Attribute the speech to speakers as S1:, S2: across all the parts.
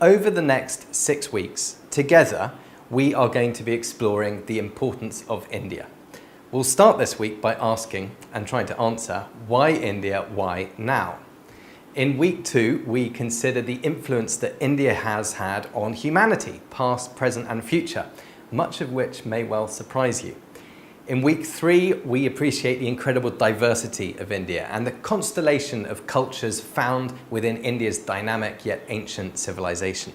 S1: Over the next 6 weeks, together, we are going to be exploring the importance of India. We'll start this week by asking and trying to answer, why India, why now? In week 2, we consider the influence that India has had on humanity, past, present and future, much of which may well surprise you. In week 3, we appreciate the incredible diversity of India and the constellation of cultures found within India's dynamic yet ancient civilization.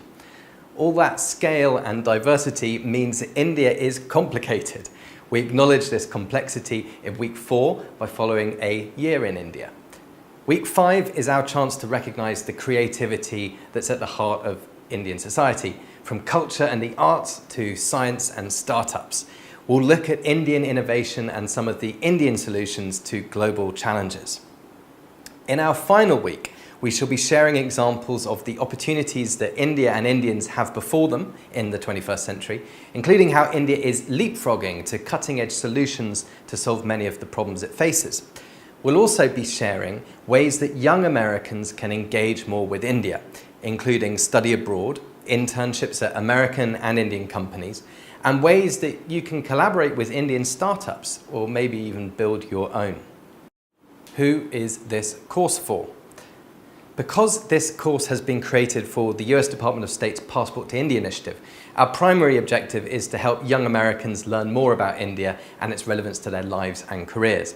S1: All that scale and diversity means that India is complicated. We acknowledge this complexity in week 4 by following a year in India. Week 5 is our chance to recognize the creativity that's at the heart of Indian society, from culture and the arts to science and startups. We'll look at Indian innovation and some of the Indian solutions to global challenges. In our final week, we shall be sharing examples of the opportunities that India and Indians have before them in the 21st century, including how India is leapfrogging to cutting-edge solutions to solve many of the problems it faces. We'll also be sharing ways that young Americans can engage more with India, including study abroad, internships at American and Indian companies, and ways that you can collaborate with Indian startups or maybe even build your own. Who is this course for? Because this course has been created for the US Department of State's Passport to India initiative, our primary objective is to help young Americans learn more about India and its relevance to their lives and careers.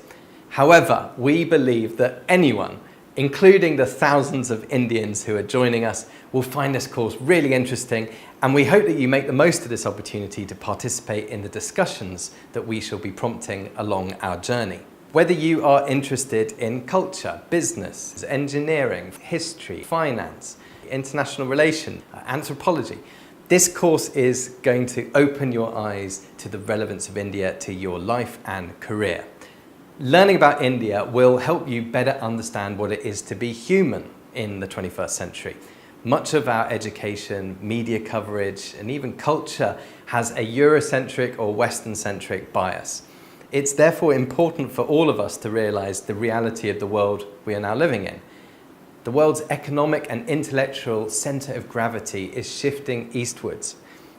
S1: However, we believe that anyone, including the thousands of Indians who are joining us, will find this course really interesting, and we hope that you make the most of this opportunity to participate in the discussions that we shall be prompting along our journey. Whether you are interested in culture, business, engineering, history, finance, international relations, anthropology, this course is going to open your eyes to the relevance of India to your life and career. Learning about India will help you better understand what it is to be human in the 21st century. Much of our education, media coverage, and even culture has a Eurocentric or Western-centric bias. It's therefore important for all of us to realize the reality of the world we are now living in. The world's economic and intellectual center of gravity is shifting eastwards,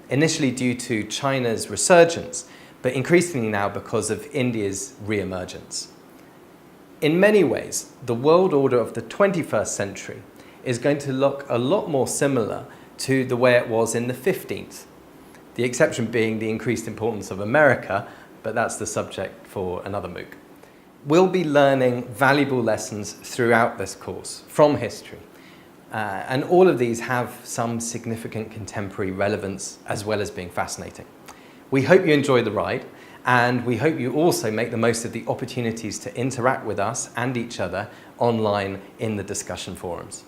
S1: initially due to China's resurgence, but increasingly now because of India's re-emergence. In many ways, the world order of the 21st century is going to look a lot more similar to the way it was in the 15th. The exception being the increased importance of America, but that's the subject for another MOOC. We'll be learning valuable lessons throughout this course from history. And all of these have some significant contemporary relevance as well as being fascinating. We hope you enjoy the ride, and we hope you also make the most of the opportunities to interact with us and each other online in the discussion forums.